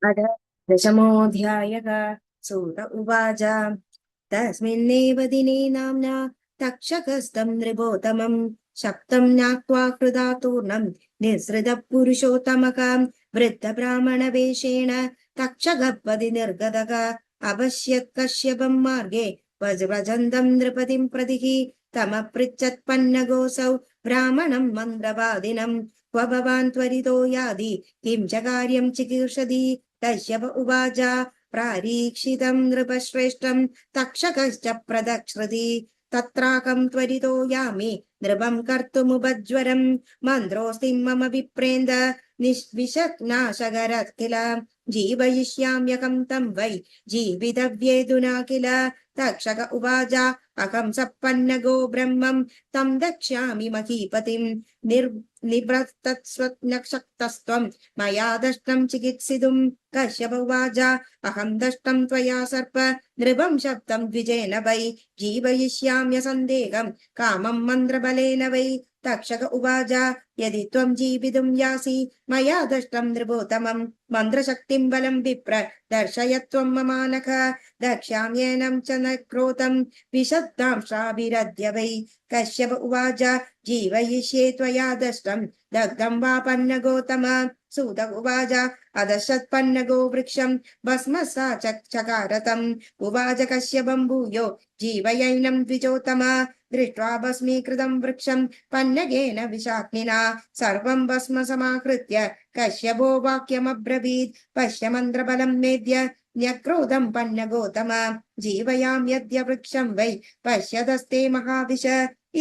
अथ दशमोऽध्यायः। सूत उवाच तस्मिन्नेव दिने नाम्ना तक्षकस्तं नृपोत्तमम् शप्तं ज्ञात्वा कृतातूर्णं निःसृतः पुरुषोत्तमकां वृद्धब्राह्मणवेषेण तक्षकपदि निर्गतः अपश्यत् कश्यपं मार्गे व्रजन्तं नृपतिं प्रतिः तमपृच्छत्पन्नगोऽसौ ब्राह्मणं मन्द्रवादिनं क्व भवान् त्वरितो यादि किं च कार्यं चिकीर्षति। कश्यप उवाच प्रारीक्षितं नृपश्रेष्ठं तक्षकश्च प्रदक्ष्यति तत्राकं त्वरितो यामि नृपं कर्तुमुपज्वरं मन्त्रोऽस्ति मम विप्रेन्द निःविशनाशकरः किल जीवयिष्याम्यहं तं वै जीवितव्येदुना किल। तक्षक उवाच अहं सपन्नगो ब्रह्मं तं दक्ष्यामि महीपतिं निवृत्तस्वनक्षक्तस्त्वं मया दष्टं चिकित्सितुं। कश्यप उवाच अहं दष्टं त्वया सर्प नृपं शब्दं द्विजेन वै जीवयिष्याम्यसन्देहं कामं मन्त्रबलेन वै। तक्षक उवाच यदि त्वं जीवितुं यासि मया दष्टं नृपोत्तमं मन्त्रशक्तिं बलं विप्र दर्शय त्वं ममानख दक्ष्याम्येनं च न क्रोधं विशद्दांशाभिरद्य वै। कश्यप उवाच जीवयिष्ये त्वया दष्टं दग्धं वा पन्नगोतम। सूत उवाच अदशत्पन्नगो वृक्षं भस्मसा चकारतम् उवाच कश्यपं भूयो जीवयैनं द्विजोत्तम दृष्ट्वा भस्मीकृतं वृक्षं पन्नगेन विषाग्निना सर्वं भस्म समाहृत्य कश्यपो वाक्यमब्रवीत् पश्य मन्त्रबलं मेद्य न्यक्रोधं पन्नगोतम जीवयाम्यद्य वृक्षं वै पश्यदस्ते महाविश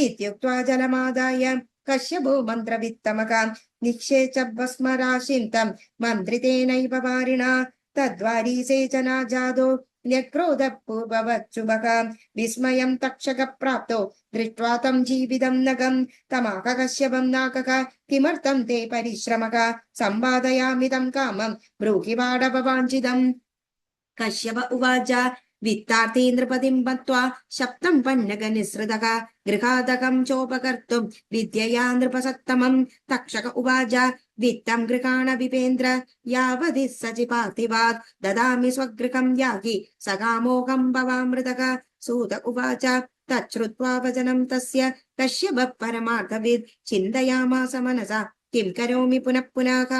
इत्युक्त्वा जलमादाय कश्यपो मन्त्रवित्तमकां निक्षेच भस्मराशिं तं मन्त्रितेनैव वारिणा तद्वारीसेचना जादो न्यक्रोधः पूर्ववच्छुभः विस्मयं तक्षक प्राप्तो दृष्ट्वा तं जीवितं नगं तमाह कश्यपं नाकः किमर्थं ते परिश्रमः सम्पादयामि तं कामं ब्रूहि वाडभवाञ्छिदम्। कश्यप उवाच वित्तार्थी नृपतिं मत्वा शप्तं पन्नगनिःसृतः गृहादकं चोपकर्तुं विद्यया नृपसत्तमं। तक्षक उवाच वित्तं गृहाण विपेन्द्र यावदि सचि पार्थिवात् ददामि स्वगृहं याहि सकामोऽहं भवामृतः। सूत उवाच तच्छ्रुत्वा वचनं तस्य कश्यपः परमार्थवित् चिन्तयामास मनसा किं करोमि पुनः पुनः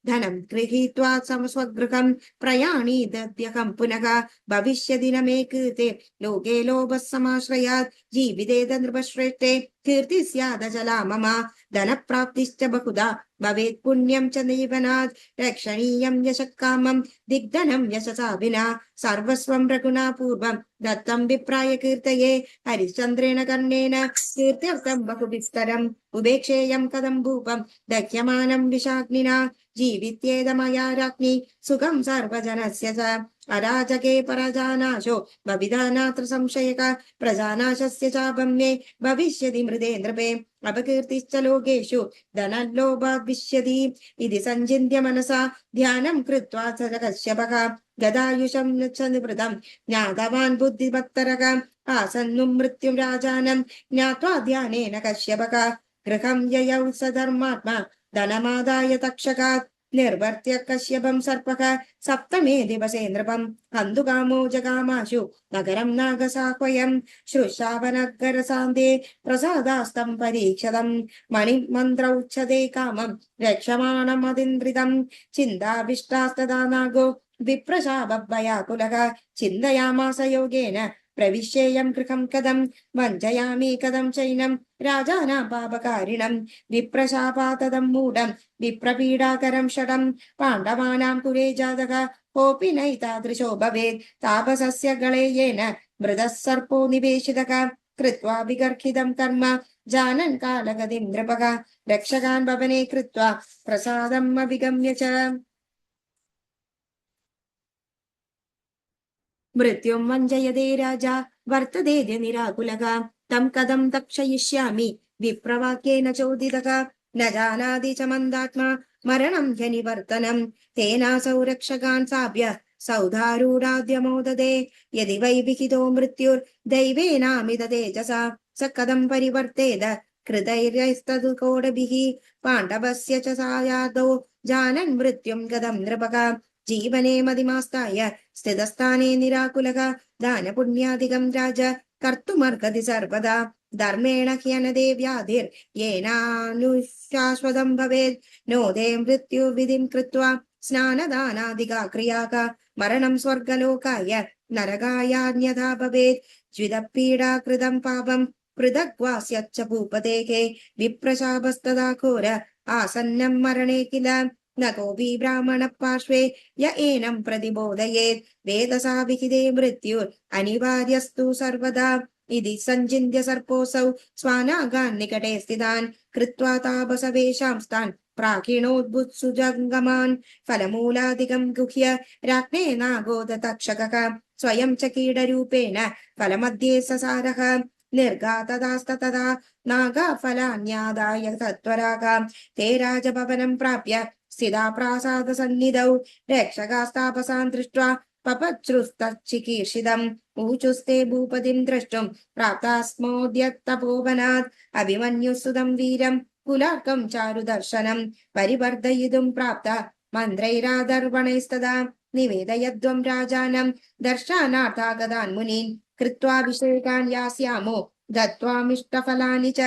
धनं गृहीत्वा स्वगृहं प्रयाणीदद्यहं पुनः भविष्यदि न मे कृते लोके लोभः समाश्रयात् जीवितेद नृपश्रेष्ठे कीर्ति स्यादचला मम धनप्राप्तिश्च बहुधा भवेत् पुण्यं च नैवनात् रक्षणीयं यशः कामं दिग्धनं यशसा विना सर्वस्वं रघुना पूर्वं दत्तं विप्राय कीर्तये हरिश्चन्द्रेण कर्णेन कीर्त्यर्थं बहुविस्तरम् उपेक्षेयं कदं भूपं दह्यमानं विषाग्निना जीवित्येदमया राज्ञी सुखं सर्वजनस्य च अराजके परजानाशो भविदानात्र संशयः प्रजानाशस्य चापं मे भविष्यति मृदे नृपे अपकीर्तिश्च लोकेषु धनलोभाद्विष्यति इति सञ्चिन्त्य मनसा ध्यानं कृत्वा स कश्यपः गदायुषं च निवृतं ज्ञातवान् बुद्धिमत्तरः आसन्नु मृत्युं राजानं ज्ञात्वा ध्यानेन कश्यपः गृहं ययौ स धर्मात्मा धनमादाय तक्षकात् निर्वर्त्य कश्यपं सर्पः सप्तमे दिवसे नृपं हन्तुकामो जगामाशु नगरं नागसाह्वयं श्रुशावनगरसान्ते प्रसादास्तं परीक्षतं मणिमन्त्रौच्छते कामं रक्षमाणमदिन्द्रितं चिन्ताविष्टास्तदा नागो विप्रशापभयाकुलः चिन्तयामास योगेन प्रविश्येयं गृहं कथं वञ्चयामि कथं चैनं राजानां पापकारिणं विप्रशापातदं मूढं विप्रपीडाकरं षडं पाण्डवानां कुले जातः कोऽपि नैतादृशो भवेत् तापसस्य गळे येन मृतः सर्पो निवेशितः कृत्वा विगर्हितं कर्म जानन् कालगतिं नृपः रक्षकान् भवने कृत्वा प्रसादम् अभिगम्य च मृत्युं मञ्जयते राजा वर्तते निराकुलः तं कथं तक्षयिष्यामि विप्रवाक्येन चोदितः न जानाति च मन्दात्मा मरणं ह्यनिवर्तनं तेनासौ रक्षकान् साभ्य सौधारूढाद्यमोददे यदि वै विहितो मृत्युर्दैवेनामित तेजसा स कथं परिवर्तेद कृतैर्यस्तदु कोडभिः पाण्डवस्य च सायादो जानन् मृत्युं गदं नृपः ജീവനെ മതിമാസ്തായ സ്ഥിതസ്ഥാനേ നിരാകുലക ദാനപുണ്യാധികം രാജ കർത്തുമർഹതി സർവദാ ധർമ്മേണ ഹ്യനദേ വ്യാധിർ യേനാനുശാശ്വതം ഭവേത് നോദേ മൃത്യുവിധിം കൃത്വാ സ്നാനദാനാദികാ ക്രിയാക മരണം സ്വർഗലോകായ നരകായാന്യഥാ ഭവേത് ജ്വിതപീഡാകൃതം പാപം പൃഥഗ്വാസ്യച്ച ഭൂപതേകേ വിപ്രശാപസ്തദാ ഘോര ആസന്നം മരണേ കില ന കോപി ബ്രാഹ്മണ പാർശ്വേ യ ഏനം പ്രതിബോധയേത് വേദസാ വിഹിതേ മൃത്യുർ അനിവാര്യസ്തു സർവദാ ഇതി സഞ്ചിന്യ സർപ്പോസൗ സ്വാനാഗാൻ നികടേ സ്ഥിതാൻ കൃത്വാ താപസവേഷാംസ്താൻ പ്രാകീണോദ്ഭുത്സുജംഗമാൻ ഫലമൂലാധികം ഗുഹ്യ രാജ്ഞേനാഗോദ തക്ഷകഃ സ്വയം ച കീടരൂപേണ ഫലമധ്യേ സസാരഃ നിർഗാതദാസ്തതദാ നാഗഫലാന്യാദായ തത്വരാഗാം തേ രാജഭവനം പ്രാപ്യ സ്ഥിതാ പ്രാസാദ സന്നിധൗ രക്ഷകാസ്താപസാൻ ദൃഷ്ട്വാ പപശ്രുസ്തചികീർഷിതം ഊചുസ്തേ ഭൂപതിം ദ്രഷ്ടും പ്രാപ്താസ്മോദ്യത്തപോവനാത് അഭിമന്യുസുതം വീരം കുലാർക്കം ചാരുദർശനം പരിവർദ്ധയിതും പ്രാപ്ത മന്ത്രൈരാദർവണൈസ്തദാ നിവേദയദ്വം രാജാനം ദർശനാർത്ഥാഗതാൻ മുനീൻ കൃത്വാഭിഷേകാൻ യാസ്യാമോ ദത്വാമിഷ്ടഫലാനി ച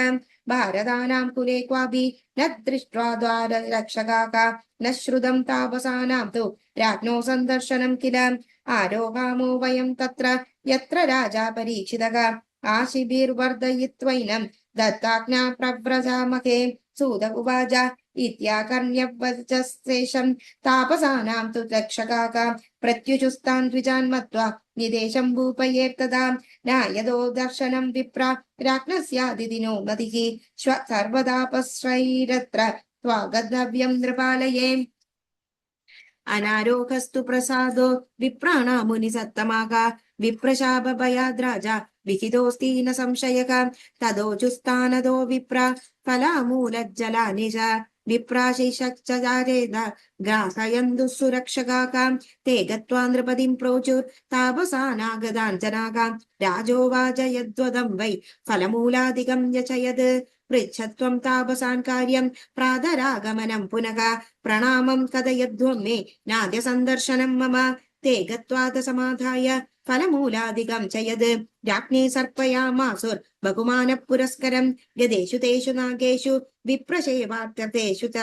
ഭാരതാനാം കുലേ ക്വാപി ന ദൃഷ്ട്വാ ദ്വാരരക്ഷകാക ന ശ്രുതം താപസാനാം തു രാജ്ഞോ സന്ദർശനം കില ആരോഹാമോ വയം തത്ര യത്ര രാജാ പരീക്ഷിതഃ ആശിഭിർവർദ്ധയിത്വൈനം ദത്താജ്ഞാ പ്രവ്രജാമഹേ സൂത ഉവാച ഇത്യാകർണ്യവചസ്സേഷം താപസാനാം തു രക്ഷകാക പ്രത്യുചുസ്താൻ ദ്വിജാൻ മത്വാ നിദേശം ഭൂപയേർത്തതാ നായതോ ദർശനം വിപ്ര രാജ്ഞസ്യാദിദിനോ മതിഃ സർവതാപശ്രൈരത്ര ത്വാഗതവ്യം നൃപാലയേ അനാരോഹസ്തു പ്രസാദോ വിപ്രാണ മുനി സത്തമാക വിപ്രശാപഭയാദ്രാജ വിഹിതോസ്തി ന സംശയഃ തദോചുസ്ഥാനദോ വിപ്ര ഫലാമൂലജ്ജലാനി ച വിപ്രാശിഷാരേത ഗ്രാസയന്തു സുരക്ഷകാക തേ ഗത്വാ നൃപതിം പ്രോചുർ താപസാനാഗതാൻ ജനാക രാജോവാച യദ്വദം വൈ ഫലമൂലാധികം യചയത് പൃച്ഛത്വം താപസാൻ കാര്യം പ്രാതരാഗമനം പുനഃ പ്രണാമം കഥയധ്വം മേ നാദ്യ സന്ദർശനം മമ തേ ഗത്വാദ സമാധായ ഫലമൂലാധികം ചയത് രാജ്ഞേ സർപ്പയാമാസുർ ബഹുമാന പുരസ്കരം ഗതേഷു തേഷു നാഗേഷു വിപ്രശേവാർത്ഥേഷു ച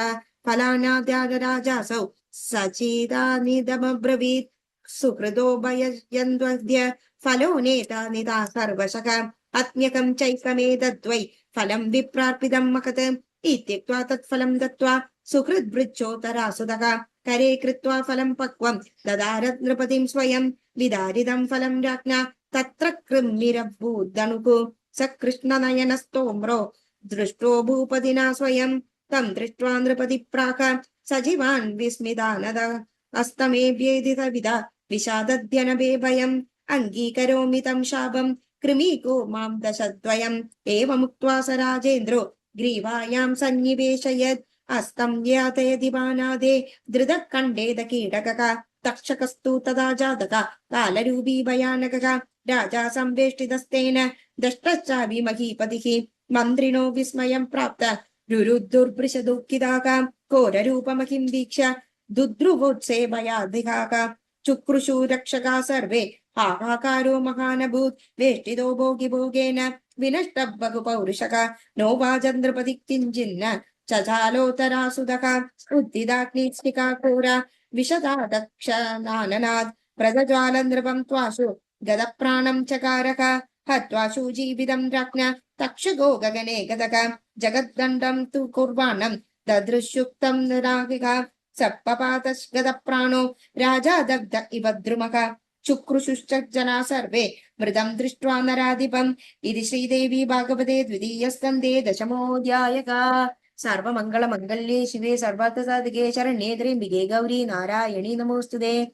ഫലാനാദ്യാരാജാസൗ സചിതാനിദമബ്രവീത് സുഹൃദോ ഭയയന്വദ്യ ഫലോ നേതാനിതാ സർവശഃ അത്മ്യകം ചൈകമേതദ്വൈ ഫലം വിപ്രാർപ്പിതം മഹത് ഇത്യുക്ത്വാ തത്ഫലം ദത്വാ സുഹൃദ്വൃക്ഷോത്തരാസുതഃ കരേ കൃത്വാ ഫലം പക്വം ദദാര നൃപതിം സ്വയം വിദാരിതം ഫലം രാജ്ഞാ തത്ര കൃമ്മിരഭൂദണുഃ സ കൃഷ്ണനയനസ്തോമ്രോ ദൃഷ്ടോ ഭൂപതിനാ സ്വയം തം ദൃഷ്ട്വാ നൃപതി പ്രാഹ സജീവാൻ വിസ്മിതാനദ അസ്തമേഭ്യേദിതവിദ വിഷാദദ്യനഭേ ഭയം അംഗീകരോമി തം ശാപം കൃമീകോ മാം ദശദ്വയം ഏവമുക്ത്വാ സ രാജേന്ദ്രോ ഗ്രീവായാം സന്നിവേശയത് അസ്തം യാതയതിവാനാദേ ധൃതഃ കണ്ഠേത കീടകഃ തക്ഷകസ്തു തഥാ ജാതക കാലരൂപീ ഭയാനകഃ രാജാ സംവേഷ്ടിതസ്തേന ദഷ്ടശ്ചാപി മഹീപതിഃ മന്ത്രിണോ വിസ്മയം പ്രാപ്ത രുരുദുർഭൃശദുഃഖിതാഃ ഘോരരൂപമഹിം വീക്ഷ്യ ദുദ്രുവോത്സേ ഭയാധികാഃ ചുക്രുഷു രക്ഷകാ സർവേ हाहाकारो महानभूत वेष्टितो भोगि भोगेन विनष्ट बहुपौरुषः नो वाजन्द्रपति किञ्चिन्न चचालोतरासुदः उद्दिदाग्निस्टिकाकोरा विशदादक्षनाननात् प्रजज्वालनृपं त्वाशु गदप्राणं चकारः हत्वाशु जीवितं राज्ञ तक्षको गगने गतः जगद्दण्डं तु कुर्वाणं ददृशुक्तं निराहिः सप्पपातगदप्राणो राजा दग्ध इव द्रुमः ചുക്രുശുശ്ച ജനാ സർവേ മൃതം ദൃഷ്ട്വാ നരാധിപം ഇതി ശ്രീദേവി ഭാഗവതേ ദ്വിതീയസ്കന്ധേ ദശമോധ്യായഃ സർവമംഗളമംഗല്യേ ശിവേ സർവാർത്ഥസാധികേ ശരണ്യേ ത്ര്യംബികേ ഗൗരി നാരായണീ നമോസ്തുതേ